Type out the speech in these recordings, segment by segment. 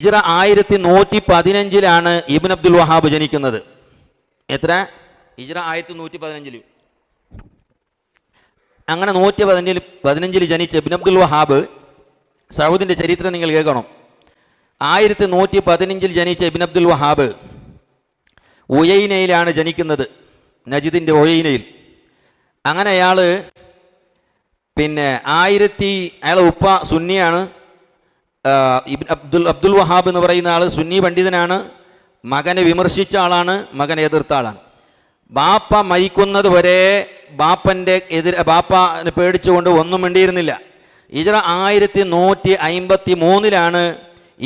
ഹിജ്റ 1115 ഇബ്ൻ അബ്ദുൽ വഹാബ് ജനിക്കുന്നത്. എത്ര? ഹിജ്റ 1115. അങ്ങനെ 115 ജനിച്ച ഇബ്ൻ അബ്ദുൽ വഹാബ്, സൗദിൻ്റെ ചരിത്രം നിങ്ങൾ കേൾക്കണം. 1115 ജനിച്ച ഇബ്ൻ അബ്ദുൽ വഹാബ് ഉയൈനയിലാണ് ജനിക്കുന്നത്, നജിദിൻ്റെ ഉയൈനയിൽ. അങ്ങനെ അയാൾ അയാളെ ഉപ്പ സുന്നിയാണ്. അബ്ദുൽ വഹാബ് എന്ന് പറയുന്ന ആൾ സുന്നി പണ്ഡിതനാണ്. മകനെ വിമർശിച്ച ആളാണ്, മകനെ എതിർത്ത ആളാണ്. ബാപ്പ മരിക്കുന്നത് വരെ ബാപ്പനെ പേടിച്ചുകൊണ്ട് ഒന്നും മിണ്ടിയിരുന്നില്ല. ഹിജ്റ 1153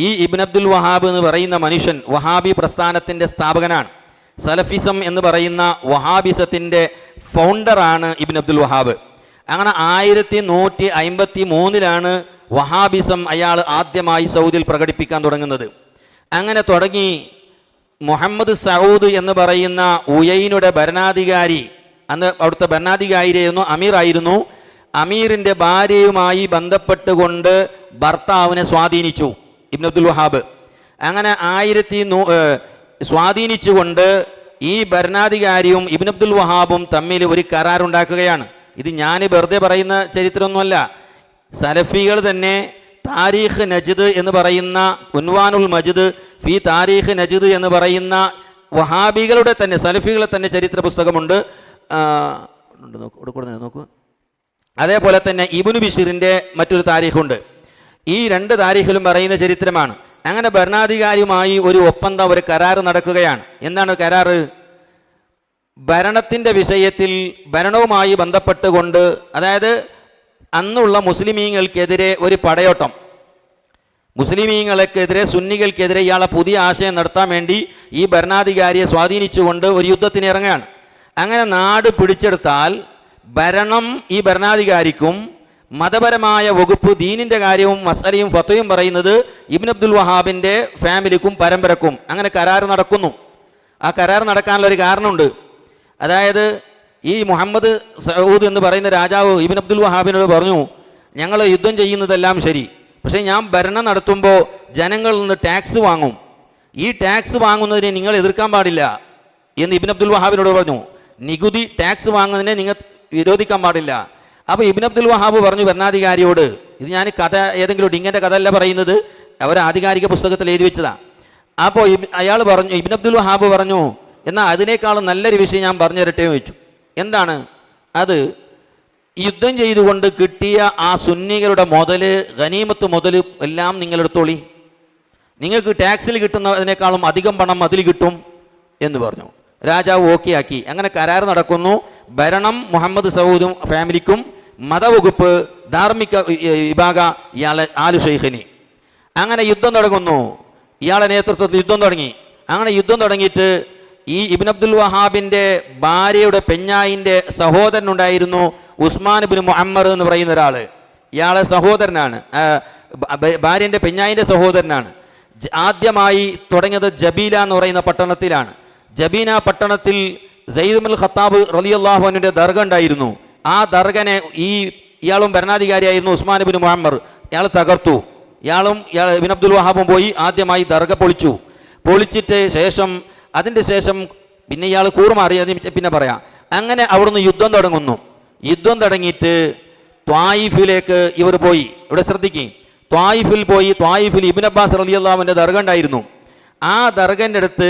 ഈ ഇബ്ൻ അബ്ദുൽ വഹാബ് എന്ന് പറയുന്ന മനുഷ്യൻ വഹാബി പ്രസ്ഥാനത്തിൻ്റെ സ്ഥാപകനാണ്. സലഫിസം എന്ന് പറയുന്ന വഹാബിസത്തിൻ്റെ ഫൗണ്ടറാണ് ഇബ്ൻ അബ്ദുൽ വഹാബ്. അങ്ങനെ 1153 വഹാബിസം അയാൾ ആദ്യമായി സൗദിയിൽ പ്രകടിപ്പിക്കാൻ തുടങ്ങുന്നത്. അങ്ങനെ തുടങ്ങി മുഹമ്മദ് സൗദ് എന്ന് പറയുന്ന ഉയൈനയുടെ ഭരണാധികാരി, അന്ന് അവിടുത്തെ ഭരണാധികാരിയായിരുന്നു, അമീറായിരുന്നു. അമീറിൻ്റെ ഭാര്യയുമായി ബന്ധപ്പെട്ടുകൊണ്ട് ഭർത്താവിനെ സ്വാധീനിച്ചു ഇബ്ൻ അബ്ദുൽ വഹാബ്. അങ്ങനെ സ്വാധീനിച്ചുകൊണ്ട് ഈ ഭരണാധികാരിയും ഇബ്ൻ അബ്ദുൽ വഹാബും തമ്മിൽ ഒരു കരാറുണ്ടാക്കുകയാണ്. ഇത് ഞാൻ വെറുതെ പറയുന്ന ചരിത്രമൊന്നുമല്ല. സലഫികൾ തന്നെ താരീഖ് നജ്ദ് എന്ന് പറയുന്ന, ഉൻവാനുൽ മജ്ദ് ഫി താരീഖ് നജ്ദ് എന്ന് പറയുന്ന വഹാബികളുടെ തന്നെ, സലഫികളെ തന്നെ ചരിത്ര പുസ്തകമുണ്ട്. നോക്കൂ. അതേപോലെ തന്നെ ഇബ്നു ബിഷീറിൻ്റെ മറ്റൊരു താരീഖുണ്ട്. ഈ 2 താരീഖിലും പറയുന്ന ചരിത്രമാണ്. അങ്ങനെ ഭരണാധികാരിയുമായി ഒരു ഒപ്പന്തം, ഒരു കരാറ് നടക്കുകയാണ്. എന്താണ് കരാറ്? ഭരണത്തിൻ്റെ വിഷയത്തിൽ ഭരണവുമായി ബന്ധപ്പെട്ടുകൊണ്ട്, അതായത് അന്നുള്ള മുസ്ലിമീങ്ങൾക്കെതിരെ ഒരു പടയോട്ടം, മുസ്ലിമീങ്ങൾക്കെതിരെ സുന്നികൾക്കെതിരെ ഇയാളെ പുതിയ ആശയം നടത്താൻ വേണ്ടി ഈ ഭരണാധികാരിയെ സ്വാധീനിച്ചുകൊണ്ട് ഒരു യുദ്ധത്തിന് ഇറങ്ങുകയാണ്. അങ്ങനെ നാട് പിടിച്ചെടുത്താൽ ഭരണം ഈ ഭരണാധികാരിക്കും, മതപരമായ വകുപ്പ് ദീനിൻ്റെ കാര്യവും മസലയും ഫത്വയും പറയുന്നത് ഇബ്ൻ അബ്ദുൽ വഹാബിൻ്റെ ഫാമിലിക്കും പരമ്പരക്കും. അങ്ങനെ കരാർ നടക്കുന്നു. ആ കരാർ നടക്കാനുള്ള ഒരു കാരണമുണ്ട്. അതായത് ഈ മുഹമ്മദ് സൗദ് എന്ന് പറയുന്ന രാജാവ് ഇബ്ൻ അബ്ദുൽ വഹാബിനോട് പറഞ്ഞു, ഞങ്ങൾ യുദ്ധം ചെയ്യുന്നതെല്ലാം ശരി, പക്ഷേ ഞാൻ ഭരണം നടത്തുമ്പോൾ ജനങ്ങളിൽ നിന്ന് ടാക്സ് വാങ്ങും. ഈ ടാക്സ് വാങ്ങുന്നതിനെ നിങ്ങൾ എതിർക്കാൻ പാടില്ല എന്ന് ഇബ്ൻ അബ്ദുൽ വഹാബിനോട് പറഞ്ഞു. നികുതി ടാക്സ് വാങ്ങുന്നതിനെ നിങ്ങൾ വിരോധിക്കാൻ പാടില്ല. അപ്പോൾ ഇബ്ൻ അബ്ദുൽ വഹാബ് പറഞ്ഞു ഭരണാധികാരിയോട്, ഇത് ഞാൻ കഥ ഏതെങ്കിലും ഡിങ്ങൻ്റെ കഥ അല്ല പറയുന്നത്, അവർ ആധികാരിക പുസ്തകത്തിൽ എഴുതി വെച്ചതാണ്. അപ്പോൾ അയാൾ പറഞ്ഞു, ഇബ്ൻ അബ്ദുൽ വഹാബ് പറഞ്ഞു, എന്നാൽ അതിനേക്കാളും നല്ലൊരു വിഷയം ഞാൻ പറഞ്ഞു തരട്ടെ എന്ന് വെച്ചു. എന്താണ് അത്? യുദ്ധം ചെയ്തുകൊണ്ട് കിട്ടിയ ആ സുന്നികളുടെ മുതൽ, ഗനീമത്ത് മുതൽ എല്ലാം നിങ്ങളെടുത്തോളി, നിങ്ങൾക്ക് ടാക്സിൽ കിട്ടുന്നതിനേക്കാളും അധികം പണം അതിൽ കിട്ടും എന്ന് പറഞ്ഞു. രാജാവ് ഓക്കെ ആക്കി. അങ്ങനെ കരാർ നടക്കുന്നു. ഭരണം മുഹമ്മദ് സൗദും ഫാമിലിക്കും, മതവകുപ്പ് ധാർമ്മിക വിഭാഗ ഇയാളെ ആലു ഷെയ്ഖിന്. അങ്ങനെ യുദ്ധം തുടങ്ങുന്നു. ഇയാളുടെ നേതൃത്വത്തിൽ യുദ്ധം തുടങ്ങി. അങ്ങനെ യുദ്ധം തുടങ്ങിയിട്ട് ഈ ഇബ്ൻ അബ്ദുൽ വഹാബിൻ്റെ ഭാര്യയുടെ പെഞ്ഞായിൻ്റെ സഹോദരനുണ്ടായിരുന്നു ഉസ്മാൻ ഇബ്നു മുഅമ്മർ എന്ന് പറയുന്ന ഒരാൾ. ഇയാളെ സഹോദരനാണ്, ഭാര്യൻ്റെ പെഞ്ഞായിൻ്റെ സഹോദരനാണ്. ആദ്യമായി തുടങ്ങിയത് ജബീല എന്ന് പറയുന്ന പട്ടണത്തിലാണ്. ജബീന പട്ടണത്തിൽ സയ്യിദ് ഇബ്നുൽ ഖത്താബ് റളിയല്ലാഹു അൻഹുവിൻ്റെ ദർഗ ഉണ്ടായിരുന്നു. ആ ദർഗനെ ഇയാളും ഭരണാധികാരിയായിരുന്നു ഉസ്മാൻ ഇബ്നു മുഅമ്മർ. ഇയാൾ തകർത്തു. ഇയാളും ഇബ്ൻ അബ്ദുൽ വഹാബും പോയി ആദ്യമായി ദർഗ പൊളിച്ചിട്ട് അതിൻ്റെ ശേഷം പിന്നെ ഇയാൾ കൂറുമാറി, അത് പിന്നെ പറയാം. അങ്ങനെ അവിടുന്ന് യുദ്ധം തുടങ്ങുന്നു. യുദ്ധം തുടങ്ങിയിട്ട് ത്വായിഫിലേക്ക് ഇവർ പോയി. ഇവിടെ ശ്രദ്ധിക്കും, ത്വായിഫിൽ പോയി. ത്വായിഫിൽ ഇബ്ൻ അബ്ബാസ് റളിയല്ലാഹുവിൻ്റെ ദർഗ ഉണ്ടായിരുന്നു. ആ ദർഗൻ്റെ അടുത്ത്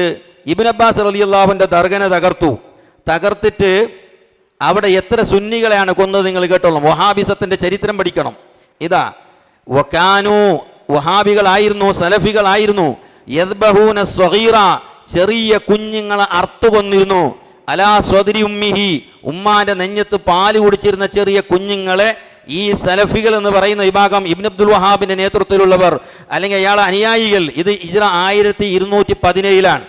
ഇബ്ൻ അബ്ബാസ് റളിയല്ലാഹുവിൻ്റെ ദർഗനെ തകർത്തിട്ട് അവിടെ എത്ര സുന്നികളെയാണ് കൊന്നത് നിങ്ങൾ കേട്ടോളാം. വഹാബിസത്തിൻ്റെ ചരിത്രം പഠിക്കണം. ഇതാ വകാനു, വഹാബികളായിരുന്നു, സലഫികളായിരുന്നു. യദ്ബഹൂന സ്വഗീറ, ചെറിയ കുഞ്ഞുങ്ങളെ അറുത്തുകൊന്നിരുന്നു. അലാ സ്വദരി ഉമ്മിഹി, ഉമ്മാന്റെ നെഞ്ഞത്ത് പാല് കുടിച്ചിരുന്ന ചെറിയ കുഞ്ഞുങ്ങളെ ഈ സലഫികൾ എന്ന് പറയുന്ന വിഭാഗം, ഇബ്ൻ അബ്ദുൽ വഹാബിന്റെ നേതൃത്വത്തിലുള്ളവർ അല്ലെങ്കിൽ അയാളെ അനുയായികൾ, ഇത് ഹിജ്റ 1217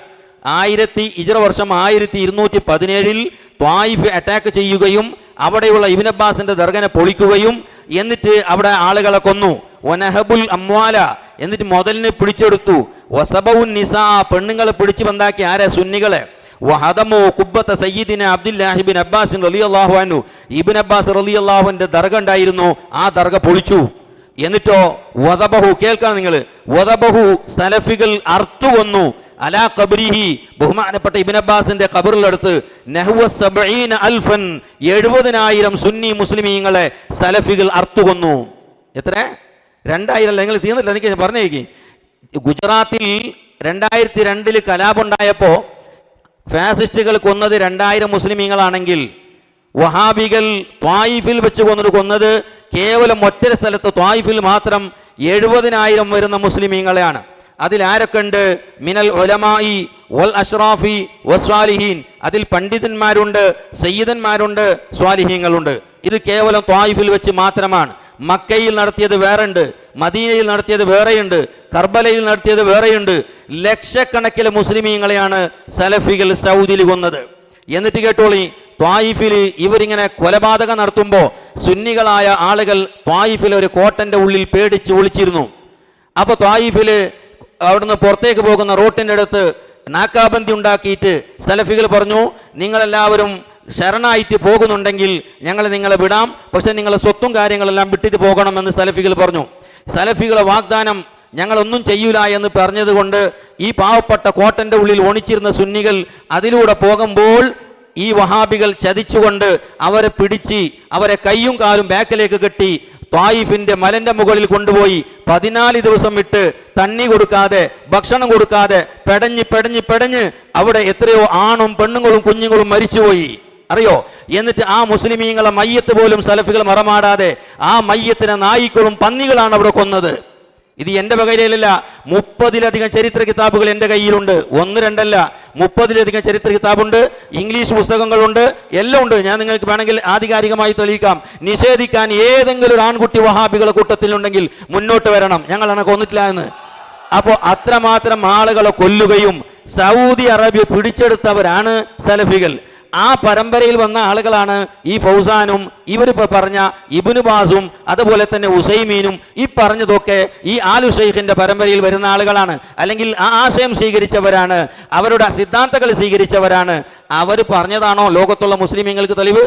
ഹിജ്റ വർഷം 1217 ത്വായിഫ് അറ്റാക്ക് ചെയ്യുകയും അവിടെയുള്ള ഇബ്ൻ അബ്ബാസിന്റെ ദർഗനെ പൊളിക്കുകയും എന്നിട്ട് അവിടെ ആളുകളെ കൊന്നു. വനഹബുൽ അമ്വാല, എന്നിട്ട് മുതലിനെ പിടിച്ചെടുത്തു. വസബഉൻ നിസാ, പെണ്ണുങ്ങളെ പിടിച്ചു ബന്ധാക്കി. ആരെ? സുന്നികളെ. വഹദമു ഖുബ്ബത സയ്യിദിന അബ്ദുല്ലാഹി ഇബ്ൻ അബ്ബാസ് റളിയല്ലാഹു അൻഹു, ഇബ്ൻ അബ്ബാസ് റളിയല്ലാഹുവിന്റെ ദർഗ ഉണ്ടായിരുന്നു. ആ ദർഗ പൊളിച്ചു. എന്നിട്ടോ വദബഹു, കേൾക്കണം നിങ്ങൾ, വദബഹു സലഫികൾ അർത്തുകൊന്നു അലാ ഖബ്രിഹി, ബഹുമാനപ്പെട്ട ഇബ്നു അബ്ബാസിന്റെ ഖബറിലെടുത്ത് നഹ്വ 70,000 70,000 സുന്നി മുസ്ലിമീങ്ങളെ സലഫികൾ അർത്തുകൊന്നു. എത്ര? 2000 അല്ല, നിങ്ങൾ തീർന്നില്ല, എനിക്ക് പറഞ്ഞേക്ക്. ഗുജറാത്തിൽ 2002 കലാപുണ്ടായപ്പോ ഫാസിസ്റ്റുകൾ കൊന്നത് 2000 മുസ്ലിമീങ്ങളാണെങ്കിൽ വഹാബികൾ ത്വായിഫിൽ വെച്ച് കൊന്നത് കേവലം ഒറ്റൊരു സ്ഥലത്ത് ത്വായിഫിൽ മാത്രം 70,000 വരുന്ന മുസ്ലിമീങ്ങളെയാണ്. അതിൽ ആരൊക്കെ ഉണ്ട്? മിനൽ ഉലമായി വൽ അഷ്റാഫി വസ്വാലിഹീൻ, അതിൽ പണ്ഡിതന്മാരുണ്ട്, സയ്യിദന്മാരുണ്ട്, സ്വാലിഹീങ്ങളുണ്ട്. ഇത് കേവലം ത്വായിഫിൽ വെച്ച് മാത്രമാണ്. മക്കയിൽ നടത്തിയത് വേറെയുണ്ട്, മദീനയിൽ നടത്തിയത് വേറെയുണ്ട്, കർബലയിൽ നടത്തിയത് വേറെയുണ്ട്. ലക്ഷക്കണക്കിന് മുസ്ലിമീങ്ങളെയാണ് സലഫികൾ സൗദിയിൽ കൊന്നത്. എന്നിട്ട് കേട്ടോളി, ത്വായിഫിൽ ഇവരിങ്ങനെ കൊലപാതകം നടത്തുമ്പോൾ സുന്നികളായ ആളുകൾ ത്വായിഫിൽ ഒരു കോട്ടന്റെ ഉള്ളിൽ പേടിച്ച് ഒളിച്ചിരുന്നു. അപ്പൊ ത്വായിഫിൽ അവിടുന്ന് പുറത്തേക്ക് പോകുന്ന റോട്ടിൻ്റെ അടുത്ത് നാക്കാബന്തി ഉണ്ടാക്കിയിട്ട് സലഫികൾ പറഞ്ഞു, നിങ്ങളെല്ലാവരും ശരണായിട്ട് പോകുന്നുണ്ടെങ്കിൽ ഞങ്ങൾ നിങ്ങളെ വിടാം, പക്ഷെ നിങ്ങളെ സ്വത്തും കാര്യങ്ങളെല്ലാം വിട്ടിട്ട് പോകണമെന്ന് സലഫികൾ പറഞ്ഞു. സലഫികളെ വാഗ്ദാനം ഞങ്ങളൊന്നും ചെയ്യൂല എന്ന് പറഞ്ഞതുകൊണ്ട് ഈ പാവപ്പെട്ട കോട്ടന്റെ ഉള്ളിൽ ഒളിച്ചിരുന്ന സുന്നികൾ അതിലൂടെ പോകുമ്പോൾ ഈ വഹാബികൾ ചതിച്ചുകൊണ്ട് അവരെ പിടിച്ച് അവരെ കയ്യും കാലും ബാക്കിലേക്ക് കെട്ടി ത്വായിഫിന്റെ മലന്റെ മുകളിൽ കൊണ്ടുപോയി 14 ദിവസം വിട്ട് തണ്ണി കൊടുക്കാതെ ഭക്ഷണം കൊടുക്കാതെ പെടഞ്ഞ് അവിടെ എത്രയോ ആണും പെണ്ണുങ്ങളും കുഞ്ഞുങ്ങളും മരിച്ചുപോയി, അറിയോ? എന്നിട്ട് ആ മുസ്ലിമീങ്ങളെ മയ്യത്ത് പോലും സലഫികൾ മറമാടാതെ ആ മയ്യത്തിനെ നായ്ക്കളും പന്നികളാണ് അവിടെ കൊന്നത്. ഇത് എന്റെ വകയിലല്ല, 30-ലധികം ചരിത്ര കിതാബുകൾ എൻ്റെ കയ്യിലുണ്ട്. 1-2 അല്ല, 30-ലധികം ചരിത്ര കിതാബുണ്ട്, ഇംഗ്ലീഷ് പുസ്തകങ്ങളുണ്ട്, എല്ലാം ഉണ്ട്. ഞാൻ നിങ്ങൾക്ക് വേണമെങ്കിൽ ആധികാരികമായി തെളിയിക്കാം. നിഷേധിക്കാൻ ഏതെങ്കിലും ഒരു ആൺകുട്ടി വഹാബികളെ കൂട്ടത്തിലുണ്ടെങ്കിൽ മുന്നോട്ട് വരണം, ഞങ്ങളാണ് കൊന്നിട്ടില്ല എന്ന്. അപ്പോൾ അത്രമാത്രം ആളുകളെ കൊല്ലുകയും സൗദി അറേബ്യ പിടിച്ചെടുത്തവരാണ് സലഫികൾ. ആ പരമ്പരയിൽ വന്ന ആളുകളാണ് ഈ ഫൗസാനും ഇവരിപ്പോൾ പറഞ്ഞ ഇബ്നു ബാസും അതുപോലെ തന്നെ ഉസൈമീനും. ഈ പറഞ്ഞതൊക്കെ ഈ ആലു ഷെയ്ഖിന്റെ പരമ്പരയിൽ വരുന്ന ആളുകളാണ്, അല്ലെങ്കിൽ ആ ആശയം സ്വീകരിച്ചവരാണ്, അവരുടെ സിദ്ധാന്തങ്ങൾ സ്വീകരിച്ചവരാണ്. അവർ പറഞ്ഞതാണോ ലോകത്തുള്ള മുസ്ലിമീങ്ങൾക്ക് തെളിവ്?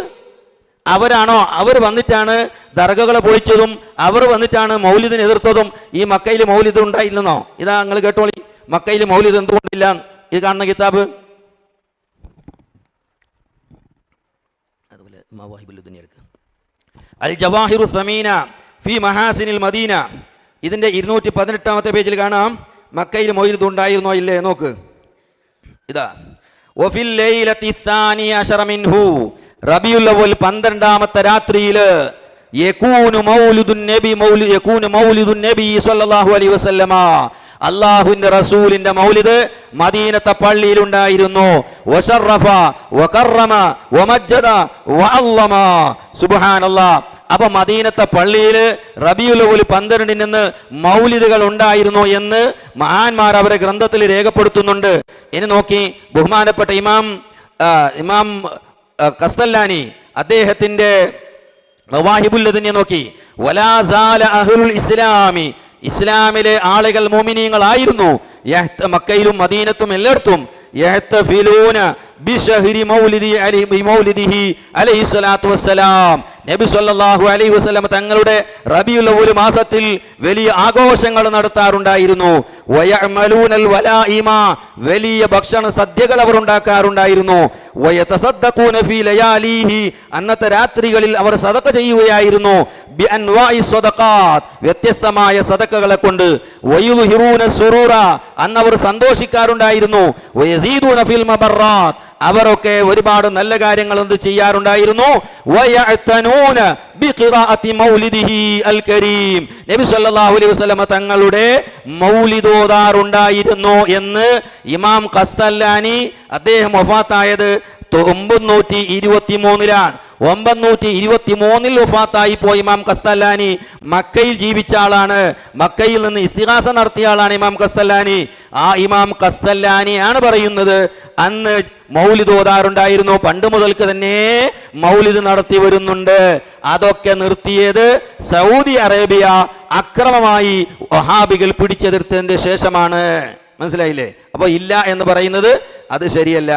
അവരാണോ? അവർ വന്നിട്ടാണ് ദർഗകളെ പൊളിച്ചതും അവർ വന്നിട്ടാണ് മൗലിദിനെ എതിർത്തതും. ഈ മക്കയിൽ മൗലിദ് ഉണ്ടായില്ലെന്നോ? ഇതാ നിങ്ങൾ കേട്ടോളി, മക്കയിൽ മൗലിദ് എന്തുകൊണ്ടില്ല? ഇത് കാണുന്ന കിതാബ് അൽ ജവാഹിറു സമീന ഫി മഹാസിനിൽ മദീന, ഇതിന്റെ 218-ാമത്തെ പേജിൽ കാണാം മക്കയിൽ മൗലിദ് ഉണ്ടായിരുന്നോ ഇല്ലേ നോക്ക്. ഇതാ വഫിൽ ലൈലത്തി സാനി അശറ മിൻഹു, റബീഉൽ അവ്വൽ 12-ാമത്തെ രാത്രിയിൽ യകൂനു മൗലിദുൻ നബി സ്വല്ലല്ലാഹു അലൈഹി വസല്ലമ, അല്ലാഹുവിന്റെ റസൂലിന്റെ മൗലിദ് മദീനത്തെ പള്ളിയിൽ ഉണ്ടായിരുന്നു. വശറഫ വകറമ വമജ്ജദ വഅല്ലമ, സുബ്ഹാനല്ലാഹ്. അപ്പൊ മദീനത്തെ പള്ളിയിൽ റബീഉൽ അവ്വൽ 12-ന് മൗലിദുകൾ ഉണ്ടായിരുന്നു എന്ന് മഹാന്മാർ അവരെ ഗ്രന്ഥത്തിൽ രേഖപ്പെടുത്തുന്നുണ്ട്. ഇനി നോക്കി, ബഹുമാനപ്പെട്ട ഇമാം ഖസ്തല്ലാനി അദ്ദേഹത്തിന്റെ മവാഹിബുൽ ലദുനിയ നോക്കി, വലാ സാല അഹ്ലുൽ ഇസ്ലാമി, ഇസ്ലാമിലെ ആളുകൾ മുഅ്മിനീങ്ങളായിരുന്നു, മക്കയിലും മദീനത്തും എല്ലായിടത്തും യഹ്തഫിലൂന ബിശഹരി മൗലിദിഹി അലൈഹി സ്വലാത്തു വസ്സലാം, നബി സല്ലല്ലാഹു അലൈഹി വസല്ലം തങ്ങളുടെ റബീഉൽ അവ്വൽ മാസത്തിൽ വലിയ ആഘോഷങ്ങൾ നടത്താറുണ്ടായിരുന്നു. വയഅമലൂനൽ വലായിമ, വലിയ ഭക്ഷണ സദ്യകൾ അവർ ഉണ്ടാക്കാറുണ്ടായിരുന്നു. വയതസദ്ദഖൂന ഫീ ലയാലിഹി, അന്നത്തെ രാത്രികളിൽ അവർ സദഖ ചെയ്യുകയായിരുന്നു. ബി അൻവാഇ സദഖാത്ത്, വ്യത്യസ്തമായ സദഖകളെ കൊണ്ട്. വയുദ്ഹിറൂന സുറൂറ, അന്ന് അവർ സന്തോഷിക്കാറുണ്ടായിരുന്നു. വയസീദൂന ഫിൽ മബറാത്ത്, അവരൊക്കെ ഒരുപാട് നല്ല കാര്യങ്ങൾ എന്ത് ചെയ്യാറുണ്ടായിരുന്നു. വയഅ്തനൂന ബിഖിറാഅത്തി മൗലിദിഹി അൽ കരീം, നബി സല്ലല്ലാഹു അലൈഹി വസല്ലം തങ്ങളുടെ മൗലിദ് ഓതാറുണ്ടായിരുന്നു എന്ന് ഇമാം ഖസ്തല്ലാനി അദ്ദേഹം വഫാത്തായത് 923-ലാണ്. 923-ൽ വഫാത്തായി പോയ ഇമാം ഖസ്തല്ലാനി മക്കയിൽ ജീവിച്ച ആളാണ്. മക്കയിൽ നിന്ന് ഇസ്തിഗാസ നടത്തിയ ആളാണ് ഇമാം ഖസ്തല്ലാനി. ആ ഇമാം ഖസ്തല്ലാനിയാണ് പറയുന്നത് അന്ന് മൗലിദ് ഓതാറുണ്ടായിരുന്നു. പണ്ട് മുതൽക്ക് തന്നെ മൗലിദ് നടത്തി വരുന്നുണ്ട്. അതൊക്കെ നിർത്തിയത് സൗദി അറേബ്യ അക്രമമായി വഹാബികൾ പിടിച്ചെടുത്തതിന്റെ ശേഷമാണ്. മനസ്സിലായില്ലേ? അപ്പൊ ഇല്ല എന്ന് പറയുന്നത് അത് ശരിയല്ല.